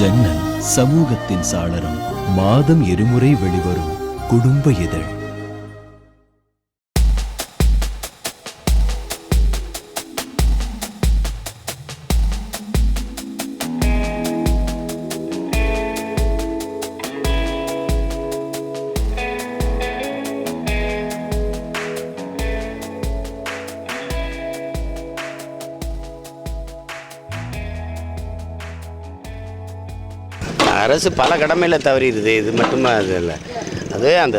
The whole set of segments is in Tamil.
ஜன்னல் சமூகத்தின் சாளரம். மாதம் இருமுறை வெளிவரும் குடும்ப இதழ். அரசு பல கடமையில் தவறிடுது. இது மட்டுமா அது இல்லை, அது அந்த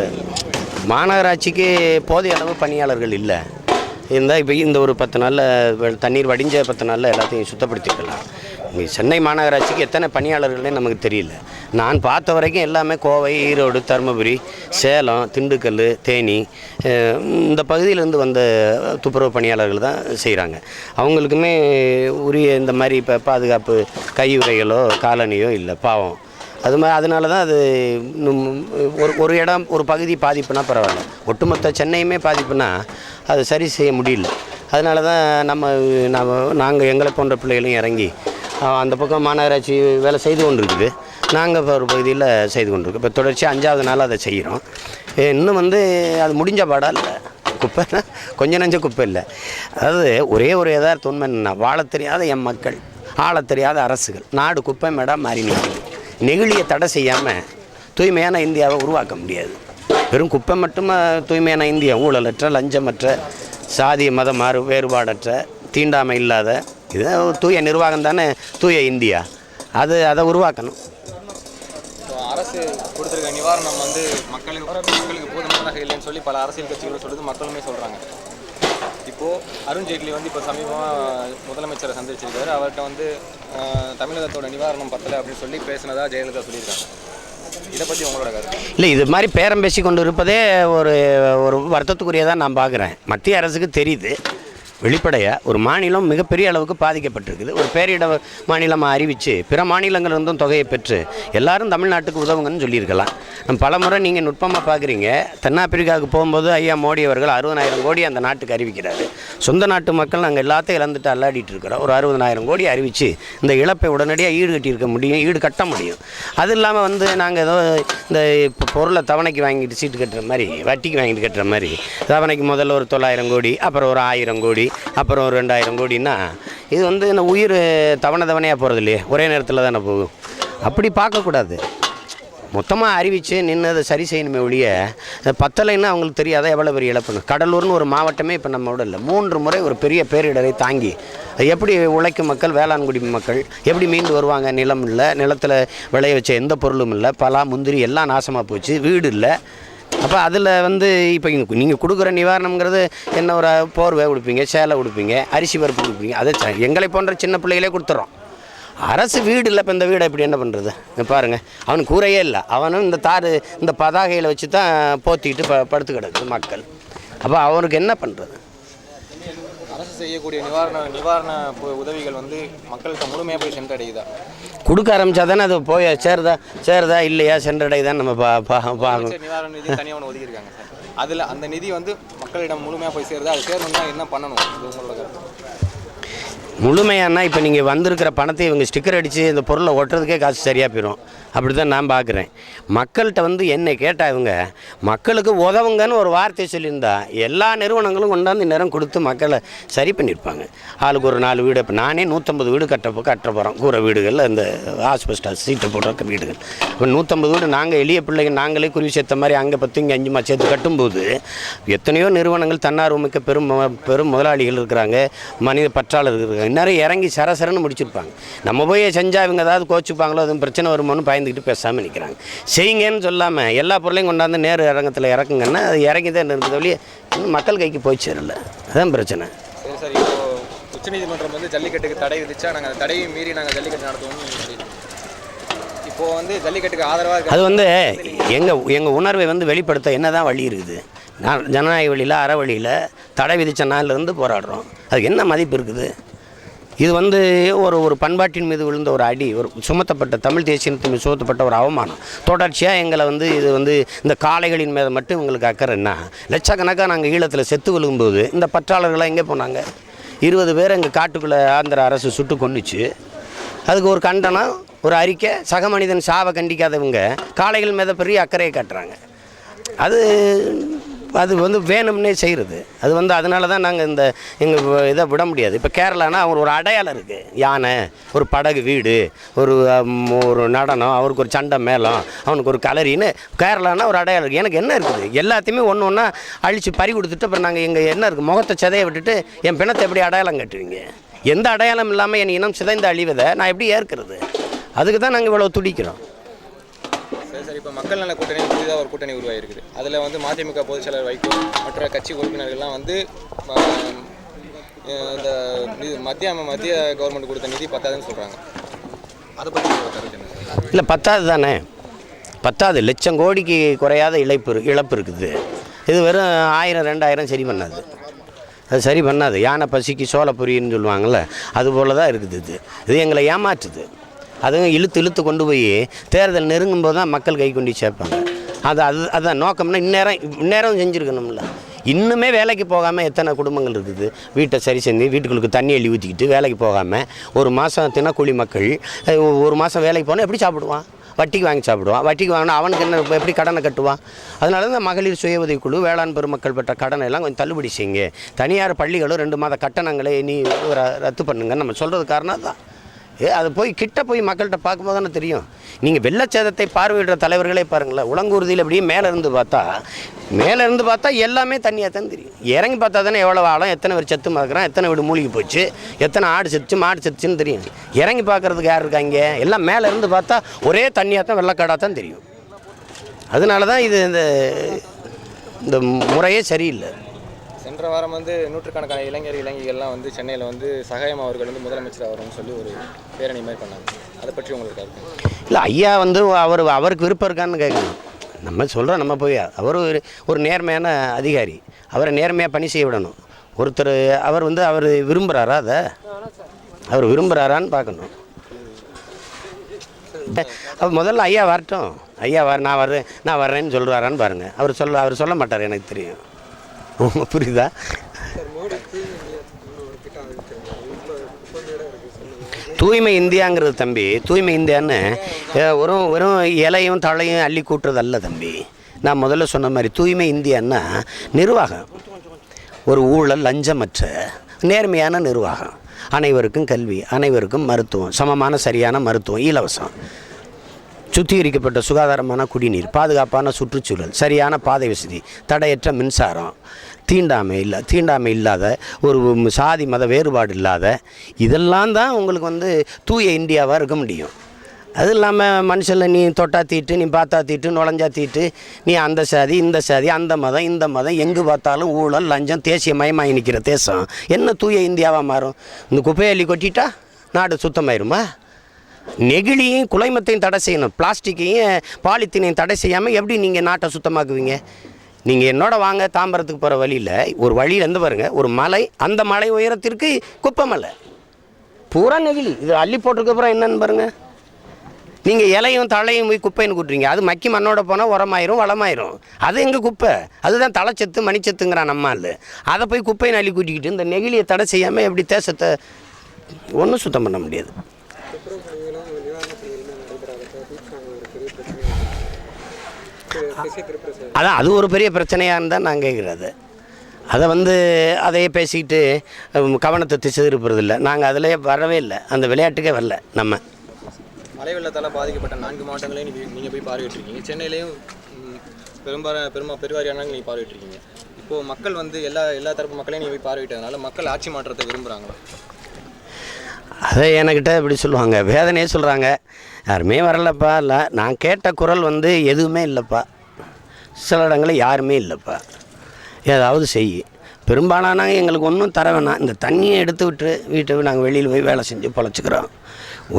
மாநகராட்சிக்கு போதிய அளவு பணியாளர்கள் இல்லை இருந்தால் இப்போ இந்த ஒரு 10 நாளில் தண்ணீர் வடிஞ்ச 10 நாளில் எல்லாத்தையும் சுத்தப்படுத்திக்கலாம். இங்கே சென்னை மாநகராட்சிக்கு எத்தனை பணியாளர்களே நமக்கு தெரியல. நான் பார்த்த வரைக்கும் எல்லாமே கோவை, ஈரோடு, தருமபுரி, சேலம், திண்டுக்கல், தேனி இந்த பகுதியிலேருந்து வந்த துப்புரவு பணியாளர்கள் தான் செய்கிறாங்க. அவங்களுக்குமே உரிய இந்த மாதிரி இப்போ பாதுகாப்பு கையுறைகளோ காலணியோ இல்லை, பாவம். அது மாதிரி அதனால தான் அது ஒரு இடம் ஒரு பகுதி பாதிப்புனா பரவாயில்ல, ஒட்டுமொத்த சென்னையுமே பாதிப்புனா அது சரி செய்ய முடியல. அதனால தான் நாங்கள் எங்களை போன்ற பிள்ளைகளையும் இறங்கி அந்த பக்கம் மாநகராட்சி வேலை செய்து கொண்டு இருக்குது. நாங்கள் இப்போ ஒரு பகுதியில் செய்து கொண்டிருக்கோம். இப்போ தொடர்ச்சி 5வது நாள் அதை செய்கிறோம். இன்னும் அது முடிஞ்ச பாடாக இல்லை. குப்பைனா கொஞ்சம் நஞ்ச குப்பை இல்லை. அதாவது ஒரே ஒரு யதார்த்த உண்மை என்னென்னா, வாழ தெரியாத என் மக்கள், ஆள தெரியாத அரசுகள், நாடு குப்பை மேடாக மாறி நிற்கும். நெகிழியை தடை செய்யாமல் தூய்மையான இந்தியாவை உருவாக்க முடியாது. வெறும் குப்பை மட்டுமா தூய்மையான இந்தியா? ஊழலற்ற, லஞ்சமற்ற, சாதிய மத வேறுபாடற்ற, தீண்டாமை இல்லாத, இது தூய நிர்வாகம் தானே தூய இந்தியா. அதை உருவாக்கணும். அரசு கொடுத்துருக்க நிவாரணம் மக்களுக்கு போதுமானதாக இல்லைன்னு சொல்லி பல அரசியல் கட்சிகளும் சொல்லுது, மக்களுமே சொல்கிறாங்க. இப்போது அருண்ஜேட்லி இப்போ சமீபமாக முதலமைச்சரை சந்திச்சிருக்காரு. அவர்கிட்ட தமிழகத்தோட நிவாரணம் பத்தலை அப்படின்னு சொல்லி பேசினதா ஜெயலலிதா சொல்லியிருக்காங்க. இதை பற்றி உங்களோட கருத்து? இல்லை, இது மாதிரி பேரம் பேசி கொண்டு இருப்பதே ஒரு வருத்தத்துக்குரியதாக நான் பார்க்குறேன். மத்திய அரசுக்கு தெரியுது வெளிப்படையாக ஒரு மாநிலம் மிகப்பெரிய அளவுக்கு பாதிக்கப்பட்டிருக்குது. ஒரு பேரிட மாநிலமாக அறிவித்து பிற மாநிலங்களிலிருந்தும் தொகையை பெற்று எல்லாரும் தமிழ்நாட்டுக்கு உதவுங்கன்னு சொல்லியிருக்கலாம். நம்ம பல முறை நீங்கள் நுட்பமாக பார்க்குறீங்க. தென்னாப்பிரிக்காவுக்கு போகும்போது ஐயா மோடி அவர்கள் 60,000 கோடி அந்த நாட்டுக்கு அறிவிக்கிறாரு. சொந்த நாட்டு மக்கள் நாங்கள் எல்லாத்தையும் இழந்துட்டு அல்லாடிட்டு இருக்கிறோம். ஒரு 60,000 கோடி அறிவித்து இந்த இழப்பை உடனடியாக ஈடு கட்ட முடியும். அது இல்லாமல் நாங்கள் ஏதோ இந்த பொருளை தவணைக்கு வாங்கிட்டு சீட்டு கட்டுற மாதிரி, வட்டிக்கு வாங்கிட்டு கட்டுற மாதிரி, தவணைக்கு முதல்ல ஒரு 900 கோடி, அப்புறம் ஒரு 1000 கோடி, அப்புறம் ஒரு 2000 கோடின்னா இது இந்த உயிர் தவணையாக போகிறது இல்லையே, ஒரே நேரத்தில் தானே போகும். அப்படி பார்க்கக்கூடாது. மொத்தமாக அறிவித்து நின்று அதை சரி செய்யணுமே ஒழிய பத்தலைன்னா அவங்களுக்கு தெரியாத எவ்வளோ பெரிய இழப்புன்னு. கடலூர்னு ஒரு மாவட்டமே இப்போ நம்மளோட இல்லை, 3 முறை ஒரு பெரிய பேரிடரை தாங்கி எப்படி உழைக்கும் மக்கள், வேளாண்குடி மக்கள் எப்படி மீண்டு வருவாங்க? நிலம் இல்லை, நிலத்தில் விளைய வச்ச எந்த பொருளும் இல்லை, பலா முந்திரி எல்லாம் நாசமாக போச்சு, வீடு இல்லை. அப்போ அதில் இப்போ நீங்கள் கொடுக்குற நிவாரணங்கிறது என்ன, ஒரு போர்வை கொடுப்பீங்க, சேலை கொடுப்பீங்க, அரிசி பருப்பு கொடுப்பீங்க. அதை எங்களை போன்ற சின்ன பிள்ளைகளே கொடுத்துட்றோம். அரசு வீடு இல்லை. இப்போ இந்த வீடை எப்படி என்ன பண்ணுறது? பாருங்கள், அவனுக்கு கூரையே இல்லை. அவனும் இந்த பதாகையில் வச்சு தான் போத்திக்கிட்டு படுத்து கிடக்கு மக்கள். அப்போ அவனுக்கு என்ன பண்ணுறது? அரசு செய்யக்கூடிய நிவாரண உதவிகள் மக்கள்கிட்ட முழுமையாக போய் சென்றடையுதா? கொடுக்க ஆரம்பித்தா தானே அது போய் சேருதா இல்லையா, சென்றடையுதான்னு நம்ம பார்க்கணும். நிவாரண நிதி தனியாக ஒன்று ஒதுக்கியிருக்காங்க சார். அதில் அந்த நிதி மக்களிடம் முழுமையாக போய் சேருதா? அது சேரணும்னா என்ன பண்ணணும்? உங்களோட கருத்து? முழுமையானா இப்போ நீங்கள் வந்திருக்கிற பணத்தை இவங்க ஸ்டிக்கர் அடித்து இந்த பொருளை ஒட்டுறதுக்கே காசு சரியாக போயிடும். அப்படி தான் நான் பார்க்குறேன். மக்கள்கிட்ட என்னை கேட்டால் இவங்க மக்களுக்கு உதவுங்கன்னு ஒரு வார்த்தை சொல்லியிருந்தா எல்லா நிறுவனங்களும் கொண்டாந்து நேரம் கொடுத்து மக்களை சரி பண்ணியிருப்பாங்க. ஆளுக்கு ஒரு 4 வீடு. இப்போ நானே 150 வீடு கட்ட போகிறோம். கூரை வீடுகளில் இந்த ஆஸ்பெஸ்டாஸ் சீட்டை போடுற வீடுகள். இப்போ 150 வீடு நாங்கள் எளிய பிள்ளைங்க நாங்களே குருவி சேர்த்த மாதிரி அங்கே 10 இங்கே 5 சேர்த்து கட்டும்போது எத்தனையோ நிறுவனங்கள் தன்னார்வமிக்க பெரும் முதலாளிகள் இருக்கிறாங்க, மனித பற்றாளர்கள் இருக்காங்க. இன்னும் இறங்கி சரசரன்னு முடிச்சிருப்பாங்க. நம்ம போய் செஞ்சால் இவங்க ஏதாவது கோச்சிப்பாங்களோ, அதுவும் பிரச்சனை வருமோன்னு பயந்துக்கிட்டு பேசாமல் நிற்கிறாங்க. செய்யுங்கன்னு சொல்லாமல் எல்லா பொருளையும் கொண்டாந்து நேரு அரங்கத்தில் இறக்குங்கன்னா அது இறங்கி தான் இருக்குது வழியே மக்கள் கைக்கு போய் சேரல. அதுதான் பிரச்சனை. சரி சரி. இப்போ உச்சநீதிமன்றம் ஜல்லிக்கட்டுக்கு தடை விதிச்சா நாங்கள் தடையை மீறி நாங்கள் ஜல்லிக்கட்டு நடத்துவோம்னு இப்போது ஜல்லிக்கட்டுக்கு ஆதரவாக அது எங்கள் உணர்வை வெளிப்படுத்த என்ன தான் வழி இருக்குது? ஜனநாயக வழியில், அற வழியில் தடை விதித்த நாளிலிருந்து போராடுறோம். அதுக்கு என்ன மதிப்பு இருக்குது? இது ஒரு பண்பாட்டின் மீது விழுந்த ஒரு அடி, ஒரு சுமத்தப்பட்ட தமிழ் தேசியத்தின் மீது சுமத்தப்பட்ட ஒரு அவமானம். தொடர்ச்சியாக எங்களை இது இந்த காளைகளின் மீது மட்டும் இவங்களுக்கு அக்கறைன்னா, லட்சக்கணக்காக நாங்கள் ஈழத்தில் செத்து விழுகும்போது இந்த பற்றாளர்களாக எங்கே போனாங்க? 20 பேர் எங்கள் காட்டுக்குள்ளே ஆந்திர அரசு சுட்டு கொன்னுச்சு. அதுக்கு ஒரு கண்டனம் ஒரு அறிக்கை, சக மனிதன் சாவை கண்டிக்காதவங்க காளைகள் மேலே பெரிய அக்கறையை காட்டுறாங்க. அது வந்து வேணும்னே செய்கிறது. அது வந்து அதனால தான் நாங்கள் எங்கள் இதை விட முடியாது. இப்போ கேரளானா அவர் ஒரு அடையாளம் இருக்குது. யானை, ஒரு படகு வீடு, ஒரு நடனம், அவருக்கு ஒரு சண்டை மேளம், அவனுக்கு ஒரு கலரின்னு கேரளானா ஒரு அடையாளம் இருக்குது. எனக்கு என்ன இருக்குது? எல்லாத்தையுமே ஒன்று ஒன்றா அழித்து பறி கொடுத்துட்டு அப்புறம் நாங்கள் எங்கள் என்ன இருக்குது, முகத்தை சிதைய விட்டுட்டு என் பிணத்தை எப்படி அடையாளம் கட்டுவீங்க? எந்த அடையாளம் இல்லாமல் என் இனம் சிதைந்து அழிவதை நான் எப்படி ஏற்கிறது? அதுக்கு தான் நாங்கள் இவ்வளோ துடிக்கிறோம். சரி, இப்போ மக்கள் நல கூட்டணி புதிதாக ஒரு கூட்டணி உருவாகிருக்குது. அதில் வந்து மதிமுக பொதுச் செயலர் வைகோ மற்ற கட்சி உறுப்பினர்கள்லாம் வந்து இந்த மத்திய கவர்மெண்ட் கொடுத்த நிதி பத்தாதுன்னு சொல்கிறாங்க. அதை பற்றி கருத்து என்ன? இல்லை, பத்தாது தானே, பத்தாது. லட்சம் கோடிக்கு குறையாத இழப்பு இருக்குது. இது வெறும் 1000 2000 சரி பண்ணாது. அது சரி பண்ணாது. யானை பசிக்கு சோளப்பொரின்னு சொல்லுவாங்கள்ல, அதுபோல் தான் இருக்குது. இது எங்களை ஏமாற்றுது. அதுவும் இழுத்து கொண்டு போய் தேர்தல் நெருங்கும்போது தான் மக்கள் கை கொண்டு சேர்ப்பாங்க. அதுதான் நோக்கம்னா இந்நேரம் செஞ்சுருக்கணும்ல. இன்னுமே வேலைக்கு போகாமல் எத்தனை குடும்பங்கள் இருக்குது. வீட்டை சரி செஞ்சு வீட்டுகளுக்கு தண்ணி அள்ளி ஊற்றிக்கிட்டு வேலைக்கு போகாமல் ஒரு மாதம் தினக்கூலி மக்கள் ஒரு மாதம் வேலைக்கு போனால் எப்படி சாப்பிடுவான்? வட்டிக்கு வாங்கி சாப்பிடுவான். வட்டிக்கு வாங்கினா அவனுக்கு என்ன, எப்படி கடனை கட்டுவான்? அதனால தான் மகளிர் சுய உதவிக்குழு, வேளாண் பெருமக்கள் பெற்ற கடனை எல்லாம் கொஞ்சம் தள்ளுபடி செய்யுங்க. தனியார் பள்ளிகளும் 2 மாத கட்டணங்களை நீ ரத்து பண்ணுங்கன்னு நம்ம சொல்கிறது காரணம் தான். அது போய் கிட்ட போய் மக்கள்கிட்ட பார்க்கும்போது தானே தெரியும். நீங்கள் வெள்ளச்சேதத்தை பார்வையிடுற தலைவர்களே பாருங்களேன். உலங்கூர்தியில் அப்படியே மேலேருந்து பார்த்தா எல்லாமே தண்ணியாக தான் தெரியும். இறங்கி பார்த்தா தானே எவ்வளோ ஆழம், எத்தனை பேர் செத்து மறக்கிறான், எத்தனை வீடு மூழ்கி போச்சு, எத்தனை ஆடு செத்துச்சு, மாடு செத்துச்சுன்னு தெரியும். இறங்கி பார்க்குறதுக்கு யார் இருக்காங்க? எல்லாம் மேலேருந்து பார்த்தா ஒரே தண்ணியாக தான், வெள்ளக்காடாக தான் தெரியும். அதனால தான் இந்த முறையே சரியில்லை. சென்ற வாரம் வந்து நூற்றுக்கணக்கான இளைஞர்கள்லாம் வந்து சென்னையில் வந்து சகாயம் அவர்கள் வந்து முதலமைச்சர் ஆகணும்னு சொல்லி ஒரு பேரணி மாதிரி பண்ணாங்க. அதை பற்றி உங்களுக்கு கருத்து? இல்லை, ஐயா வந்து அவருக்கு விருப்பம் இருக்கான்னு கேட்கணும். நம்ம சொல்கிறோம், நம்ம போய் அவர் ஒரு நேர்மையான அதிகாரி, அவரை நேர்மையாக பணி செய்ய விடணும். ஒருத்தர் அவர் விரும்புகிறாரா? அவர் விரும்புகிறாரான்னு பார்க்கணும். அவர் முதல்ல ஐயா வரட்டும். ஐயா நான் வர்றேன்னு சொல்கிறாரான்னு பாருங்கள். அவர் சொல்ல மாட்டார், எனக்கு தெரியும். புரியுதா? தூய்மை இந்தியாங்கிறது தம்பி, தூய்மை இந்தியான்னு வெறும் இலையும் தழையும் அள்ளி கூட்டுறது அல்ல தம்பி. நான் முதல்ல சொன்ன மாதிரி தூய்மை இந்தியான்னா நிர்வாகம், ஒரு ஊழல் லஞ்சமற்ற நேர்மையான நிர்வாகம், அனைவருக்கும் கல்வி, அனைவருக்கும் மருத்துவம், சமமான சரியான மருத்துவம், இலவசம், சுத்திகரிக்கப்பட்ட சுகாதாரமான குடிநீர், பாதுகாப்பான சுற்றுச்சூழல், சரியான பாதை வசதி, தடையற்ற மின்சாரம், தீண்டாமை இல்லாத, ஒரு சாதி மத வேறுபாடு இல்லாத, இதெல்லாம் தான் உங்களுக்கு வந்து தூய இந்தியாவாக இருக்க முடியும். அது இல்லாமல் மனுஷனில் நீ தொட்டா தீட்டு, நீ பார்த்தா தீட்டு, நுழைஞ்சா தீட்டு, நீ அந்த சாதி இந்த சாதி, அந்த மதம் இந்த மதம், எங்கே பார்த்தாலும் ஊழல் லஞ்சம், தேசியமயமாகி நிற்கிற தேசம் என்ன தூய இந்தியாவாக மாறும்? இந்த குப்பையை அள்ளி கொட்டிட்டா நாடு சுத்தமாயிருமா? நெகிழியும் குலைமத்தையும் தடை செய்யணும், பிளாஸ்டிக்கையும் பாலித்தீனையும் தடை செய்யாமல் எப்படி நீங்கள் நாட்டை சுத்தமாக்குவீங்க? நீங்கள் என்னோட வாங்க, தாம்பரத்துக்கு போகிற வழியில் ஒரு வழியிலேருந்து பாருங்கள், ஒரு மலை, அந்த மலை உயரத்திற்கு குப்பை மலை பூரா நெகிழி. இது அள்ளி போட்டிருக்கப்புறம் என்னன்னு பாருங்கள். நீங்கள் இலையும் தழையும் போய் குப்பைன்னு கூட்டுறீங்க. அது மக்கி மண்ணோட போனால் உரமாயிரும், வளமாயிரும். அது எங்கள் குப்பை, அதுதான் தலைச்சத்து மணிச்சத்துங்கிறான் நம்மால். அதை போய் குப்பையை அள்ளி கூட்டிக்கிட்டு இந்த நெகிழியை தடை செய்யாமல் எப்படி தேசத்தை ஒன்றும் சுத்தம் பண்ண முடியாது. அதான் அது ஒரு பெரிய பிரச்சனையான்னு தான் நான் கேட்குறது. அதை அதையே பேசிக்கிட்டு கவனத்தை திசை திருப்புறதில்லை. நாங்கள் அதில் வரவே இல்லை, அந்த விளையாட்டுக்கே வரல. நம்ம மழை வெள்ளத்தால் பாதிக்கப்பட்ட 4 மாவட்டங்களையும் நீங்கள் போய் பார்வையிட்டிருக்கீங்க. சென்னையிலையும் பெருவாரியான நீங்கள் பார்வையிட்டிருக்கீங்க. இப்போது மக்கள் எல்லா தரப்பு மக்களையும் நீங்கள் போய் பார்வையிட்டதுனால மக்கள் ஆட்சி மாற்றத்தை விரும்புகிறாங்களா? அதை என்கிட்ட இப்படி சொல்லுவாங்க, வேதனையே சொல்கிறாங்க. யாருமே வரலப்பா. இல்லை, நான் கேட்ட குரல் எதுவுமே இல்லைப்பா. சில இடங்களில் யாருமே இல்லைப்பா, ஏதாவது செய். பெரும்பாலான எங்களுக்கு ஒன்றும் தர வேணாம், இந்த தண்ணியை எடுத்து விட்டு வீட்டை நாங்கள் வெளியில் போய் வேலை செஞ்சு பொழைச்சிக்கிறோம்.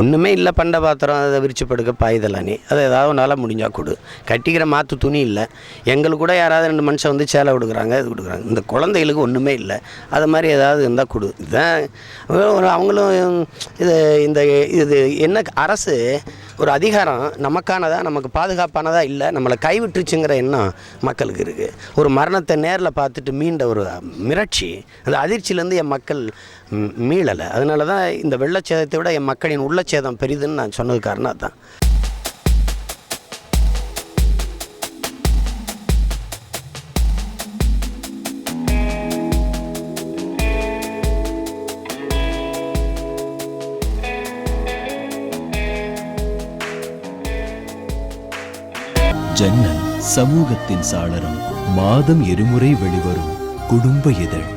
ஒன்றுமே இல்லை, பண்டை பாத்திரம், அதை விரிச்சு படுக்க பாயுதலானே, அதை ஏதாவது நாளாக முடிஞ்சால் கொடு. கட்டிக்கிற மாற்று துணி இல்லை. எங்களுக்கு கூட யாராவது 2 மனுஷன் சேலை கொடுக்குறாங்க, இது கொடுக்குறாங்க. இந்த குழந்தைகளுக்கு ஒன்றுமே இல்லை, அது மாதிரி ஏதாவது இருந்தால் கொடு. இதுதான் அவங்களும் இது என்ன அரசு ஒரு அதிகாரம் நமக்கானதா, நமக்கு பாதுகாப்பானதா இல்லை, நம்மளை கைவிட்டுருச்சுங்கிற எண்ணம் மக்களுக்கு இருக்குது. ஒரு மரணத்தை நேரில் பார்த்துட்டு மீண்ட ஒரு மிரட்சி, அந்த அதிர்ச்சியிலேருந்து என் மக்கள் மீளலை. அதனால தான் இந்த வெள்ளச்சேதத்தை விட என் மக்களின் உள்ள மூலச்சேதம் பெரிதுன்னு நான் சொன்னது காரணம் தான். ஜன்னல் சமூகத்தின் சாளரம். மாதம் இருமுறை வெளிவரும் குடும்ப இதழ்.